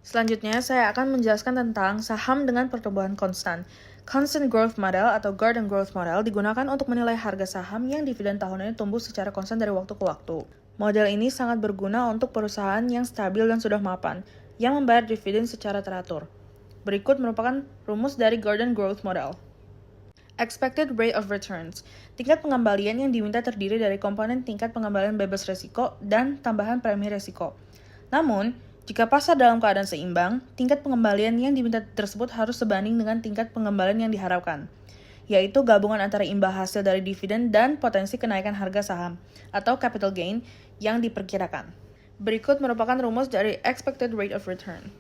Selanjutnya, saya akan menjelaskan tentang saham dengan pertumbuhan konstan. Constant Growth Model atau Garden Growth Model digunakan untuk menilai harga saham yang dividen tahunannya tumbuh secara konstan dari waktu ke waktu. Model ini sangat berguna untuk perusahaan yang stabil dan sudah mapan, yang membayar dividen secara teratur. Berikut merupakan rumus dari Garden Growth Model. Expected Rate of Returns. Tingkat pengembalian yang diminta terdiri dari komponen tingkat pengembalian bebas resiko dan tambahan premi resiko. Namun, jika pasar dalam keadaan seimbang, tingkat pengembalian yang diminta tersebut harus sebanding dengan tingkat pengembalian yang diharapkan, yaitu gabungan antara imbal hasil dari dividen dan potensi kenaikan harga saham, atau capital gain, yang diperkirakan. Berikut merupakan rumus dari Expected Rate of Return.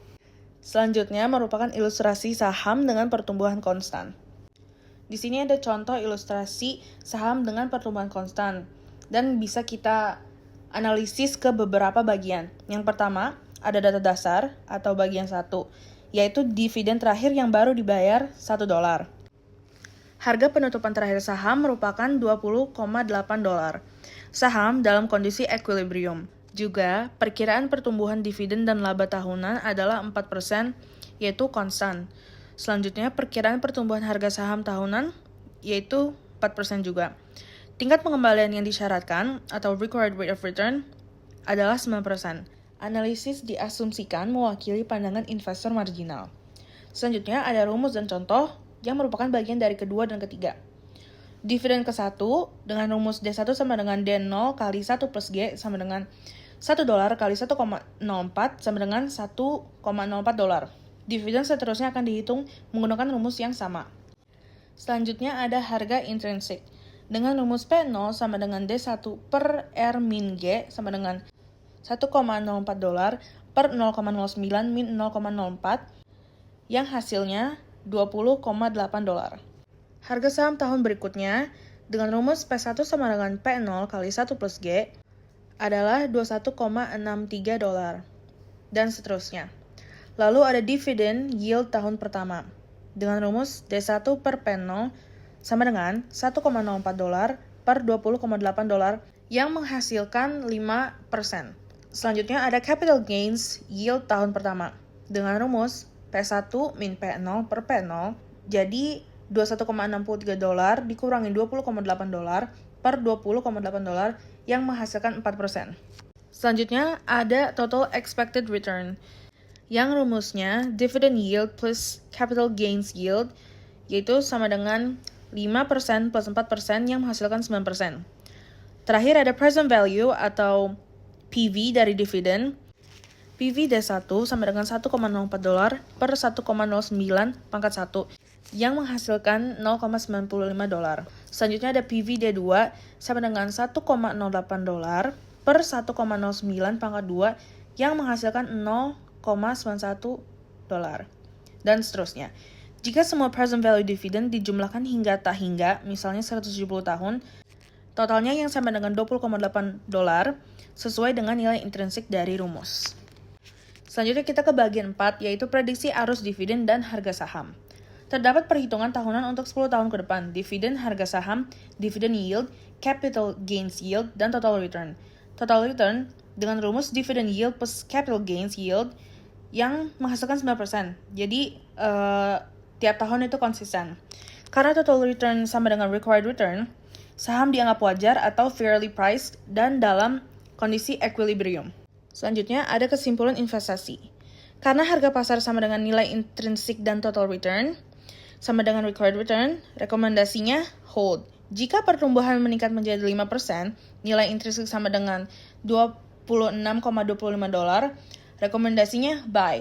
Selanjutnya merupakan ilustrasi saham dengan pertumbuhan konstan. Di sini ada contoh ilustrasi saham dengan pertumbuhan konstan, dan bisa kita analisis ke beberapa bagian. Yang pertama, ada data dasar atau bagian 1, yaitu dividen terakhir yang baru dibayar $1. Harga penutupan terakhir saham merupakan $20,8. Saham dalam kondisi equilibrium. Juga, perkiraan pertumbuhan dividen dan laba tahunan adalah 4%, yaitu konstan. Selanjutnya, perkiraan pertumbuhan harga saham tahunan, yaitu 4% juga. Tingkat pengembalian yang disyaratkan, atau required rate of return, adalah 9%. Analisis diasumsikan mewakili pandangan investor marginal. Selanjutnya ada rumus dan contoh yang merupakan bagian dari kedua dan ketiga. Dividen ke-1 dengan rumus D1 sama dengan D0 kali 1 plus G sama dengan $1 kali 1,04 sama dengan $1,04. Dividen seterusnya akan dihitung menggunakan rumus yang sama. Selanjutnya ada harga intrinsik. Dengan rumus P0 sama dengan D1 per R min G sama dengan $1,04 per 0,09 min 0,04 yang hasilnya $20,8. Harga saham tahun berikutnya dengan rumus P1 sama dengan P0 kali 1 plus G adalah $21,63 dan seterusnya. Lalu ada dividen yield tahun pertama dengan rumus D1 per P0 sama dengan $1,04 per $20,8 yang menghasilkan 5%. Selanjutnya ada capital gains yield tahun pertama dengan rumus P1 min P0 per P0 jadi $21,63 dikurangi $20,8 per $20,8 yang menghasilkan 4%. Selanjutnya ada total expected return yang rumusnya dividend yield plus capital gains yield yaitu sama dengan 5% plus 4% yang menghasilkan 9%. Terakhir ada present value atau PV dari dividen. PV D1 sama dengan $1,04 per 1,09 pangkat 1 yang menghasilkan $0,95. Selanjutnya ada PV D2 sama dengan $1,08 per 1,09 pangkat 2 yang menghasilkan $0,91. Dan seterusnya. Jika semua present value dividen dijumlahkan hingga tak hingga, misalnya 170 tahun, totalnya yang sama dengan $20,8 sesuai dengan nilai intrinsik dari rumus. Selanjutnya kita ke bagian 4, yaitu prediksi arus dividen dan harga saham. Terdapat perhitungan tahunan untuk 10 tahun ke depan, dividen harga saham, dividen yield, capital gains yield, dan total return. Total return dengan rumus dividen yield plus capital gains yield yang menghasilkan 9%. Jadi, tiap tahun itu konsisten. Karena total return sama dengan required return, saham dianggap wajar atau fairly priced dan dalam kondisi equilibrium. Selanjutnya ada kesimpulan investasi. Karena harga pasar sama dengan nilai intrinsik dan total return, sama dengan required return, rekomendasinya hold. Jika pertumbuhan meningkat menjadi 5%, nilai intrinsik sama dengan $26,25, rekomendasinya buy.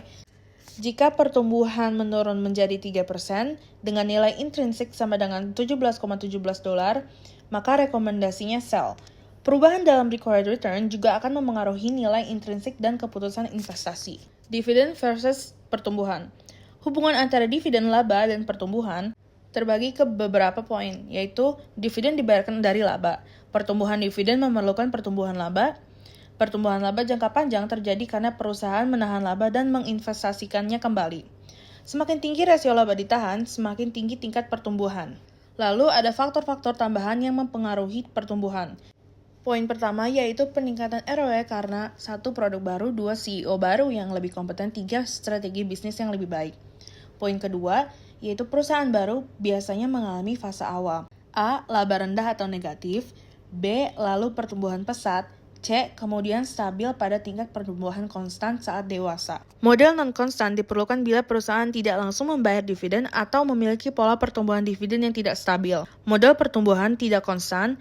Jika pertumbuhan menurun menjadi 3%, dengan nilai intrinsik sama dengan $17,17, maka rekomendasinya sell. Perubahan dalam required return juga akan memengaruhi nilai intrinsik dan keputusan investasi. Dividen versus pertumbuhan. Hubungan antara dividen laba dan pertumbuhan terbagi ke beberapa poin, yaitu dividen dibayarkan dari laba. Pertumbuhan dividen memerlukan pertumbuhan laba. Pertumbuhan laba jangka panjang terjadi karena perusahaan menahan laba dan menginvestasikannya kembali. Semakin tinggi rasio laba ditahan, semakin tinggi tingkat pertumbuhan. Lalu ada faktor-faktor tambahan yang mempengaruhi pertumbuhan. Poin pertama yaitu peningkatan ROE karena 1. Produk baru, 2. CEO baru yang lebih kompeten, 3. Strategi bisnis yang lebih baik. Poin kedua yaitu perusahaan baru biasanya mengalami fase awal. A. Laba rendah atau negatif. B. Lalu pertumbuhan pesat. C. Kemudian stabil pada tingkat pertumbuhan konstan saat dewasa. Model non-konstan diperlukan bila perusahaan tidak langsung membayar dividen atau memiliki pola pertumbuhan dividen yang tidak stabil. Model pertumbuhan tidak konstan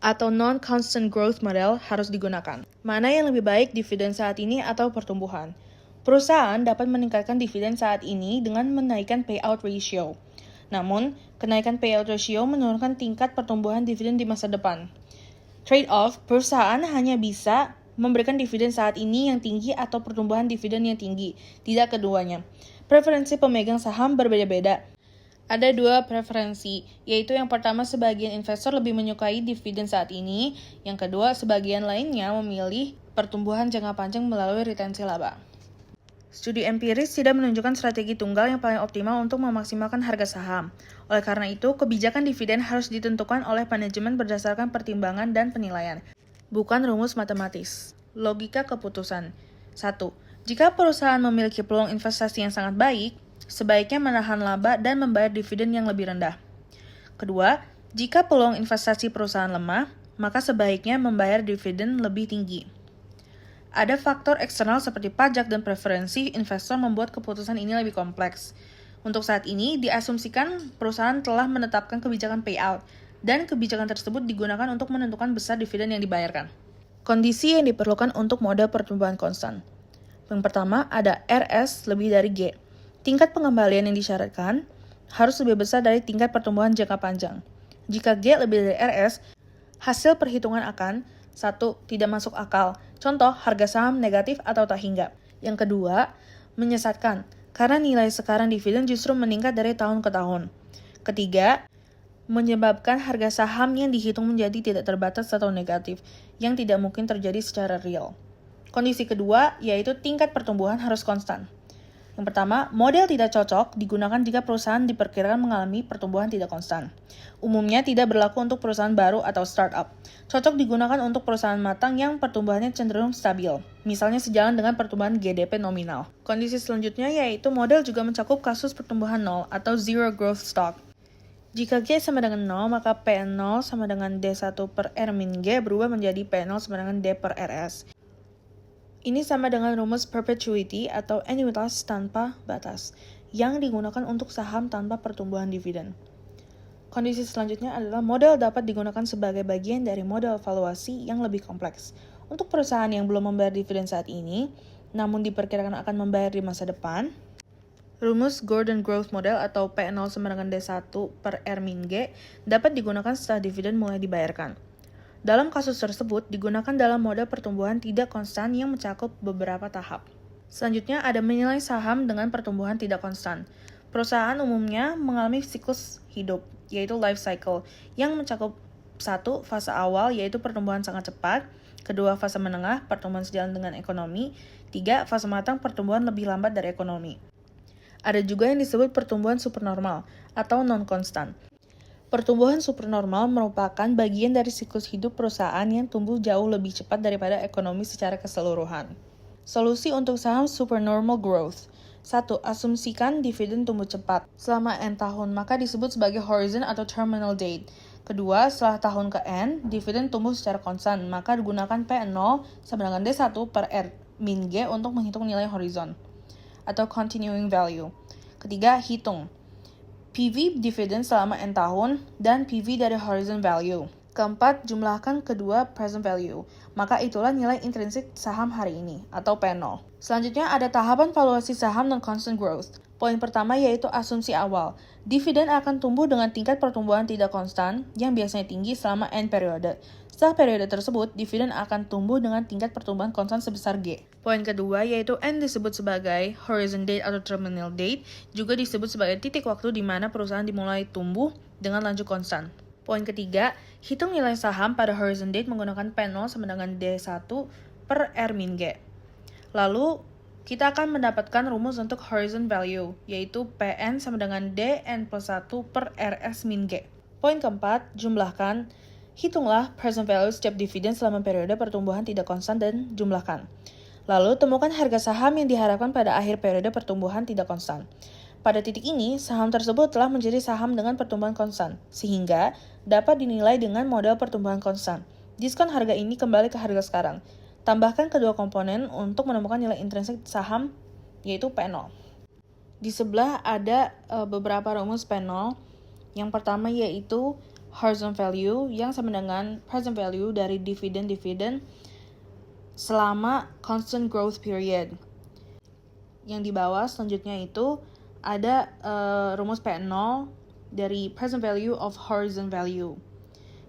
atau non-constant growth model harus digunakan. Mana yang lebih baik, dividen saat ini atau pertumbuhan? Perusahaan dapat meningkatkan dividen saat ini dengan menaikkan payout ratio. Namun, kenaikan payout ratio menurunkan tingkat pertumbuhan dividen di masa depan. Trade-off, perusahaan hanya bisa memberikan dividen saat ini yang tinggi atau pertumbuhan dividen yang tinggi, tidak keduanya. Preferensi pemegang saham berbeda-beda. Ada 2 preferensi, yaitu yang pertama sebagian investor lebih menyukai dividen saat ini, yang kedua sebagian lainnya memilih pertumbuhan jangka panjang melalui retensi laba. Studi empiris tidak menunjukkan strategi tunggal yang paling optimal untuk memaksimalkan harga saham. Oleh karena itu, kebijakan dividen harus ditentukan oleh manajemen berdasarkan pertimbangan dan penilaian, bukan rumus matematis. Logika keputusan. 1. Jika perusahaan memiliki peluang investasi yang sangat baik, sebaiknya menahan laba dan membayar dividen yang lebih rendah. Kedua, jika peluang investasi perusahaan lemah, maka sebaiknya membayar dividen lebih tinggi. Ada faktor eksternal seperti pajak dan preferensi investor membuat keputusan ini lebih kompleks. Untuk saat ini, diasumsikan perusahaan telah menetapkan kebijakan payout, dan kebijakan tersebut digunakan untuk menentukan besar dividen yang dibayarkan. Kondisi yang diperlukan untuk model pertumbuhan konstan. Yang pertama, ada RS lebih dari G. Tingkat pengembalian yang disyaratkan harus lebih besar dari tingkat pertumbuhan jangka panjang. Jika G lebih dari RS, hasil perhitungan akan 1. Tidak masuk akal. Contoh, harga saham negatif atau tak hingga. Yang kedua, menyesatkan, karena nilai sekarang dividen justru meningkat dari tahun ke tahun. Ketiga, menyebabkan harga saham yang dihitung menjadi tidak terbatas atau negatif, yang tidak mungkin terjadi secara real. Kondisi kedua, yaitu tingkat pertumbuhan harus konstan. Yang pertama, model tidak cocok digunakan jika perusahaan diperkirakan mengalami pertumbuhan tidak konstan. Umumnya tidak berlaku untuk perusahaan baru atau startup. Cocok digunakan untuk perusahaan matang yang pertumbuhannya cenderung stabil, misalnya sejalan dengan pertumbuhan GDP nominal. Kondisi selanjutnya yaitu model juga mencakup kasus pertumbuhan nol atau zero growth stock. Jika G sama dengan 0, maka P0 sama dengan D1 per R min G berubah menjadi P0 sama dengan D per RS. Ini sama dengan rumus perpetuity atau annuitas tanpa batas, yang digunakan untuk saham tanpa pertumbuhan dividen. Kondisi selanjutnya adalah model dapat digunakan sebagai bagian dari model valuasi yang lebih kompleks. Untuk perusahaan yang belum membayar dividen saat ini, namun diperkirakan akan membayar di masa depan, rumus Gordon Growth Model atau P0 sama dengan D1 per R min G dapat digunakan setelah dividen mulai dibayarkan. Dalam kasus tersebut, digunakan dalam model pertumbuhan tidak konstan yang mencakup beberapa tahap. Selanjutnya ada menilai saham dengan pertumbuhan tidak konstan. Perusahaan umumnya mengalami siklus hidup, yaitu life cycle, yang mencakup 1. Fase awal, yaitu pertumbuhan sangat cepat. 2. Fase menengah, pertumbuhan sejalan dengan ekonomi. 3. Fase matang, pertumbuhan lebih lambat dari ekonomi. Ada juga yang disebut pertumbuhan supernormal atau non-konstan. Pertumbuhan supernormal merupakan bagian dari siklus hidup perusahaan yang tumbuh jauh lebih cepat daripada ekonomi secara keseluruhan. Solusi untuk saham supernormal growth. 1. Asumsikan dividen tumbuh cepat selama N tahun, maka disebut sebagai horizon atau terminal date. 2. Setelah tahun ke N, dividen tumbuh secara konstan, maka digunakan P0 sama dengan D1 per R min G untuk menghitung nilai horizon atau continuing value. 3. Hitung PV dividen selama N tahun, dan PV dari horizon value. 4. Jumlahkan kedua present value. Maka itulah nilai intrinsik saham hari ini, atau P0. Selanjutnya ada tahapan valuasi saham non-constant growth. Poin pertama yaitu asumsi awal. Dividen akan tumbuh dengan tingkat pertumbuhan tidak konstan, yang biasanya tinggi selama N periode. Setelah periode tersebut, dividen akan tumbuh dengan tingkat pertumbuhan konstan sebesar G. Poin kedua yaitu N disebut sebagai horizon date atau terminal date, juga disebut sebagai titik waktu di mana perusahaan dimulai tumbuh dengan laju konstan. Poin ketiga, hitung nilai saham pada horizon date menggunakan P0 sama dengan D1 per R min G. Lalu, kita akan mendapatkan rumus untuk horizon value, yaitu PN sama dengan DN plus 1 per RS min G. Poin keempat, jumlahkan Hitunglah present value setiap dividen selama periode pertumbuhan tidak konstan dan jumlahkan. Lalu, temukan harga saham yang diharapkan pada akhir periode pertumbuhan tidak konstan. Pada titik ini, saham tersebut telah menjadi saham dengan pertumbuhan konstan, sehingga dapat dinilai dengan model pertumbuhan konstan. Diskon harga ini kembali ke harga sekarang. Tambahkan kedua komponen untuk menemukan nilai intrinsik saham, yaitu P0. Di sebelah ada beberapa rumus P0. Yang pertama yaitu horizon value yang sama dengan present value dari dividen-dividen selama constant growth period. Yang di bawah selanjutnya itu ada rumus P0 dari present value of horizon value,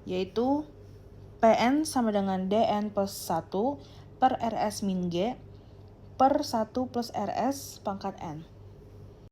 yaitu PN sama dengan DN plus 1 per RS min G per 1 plus RS pangkat N.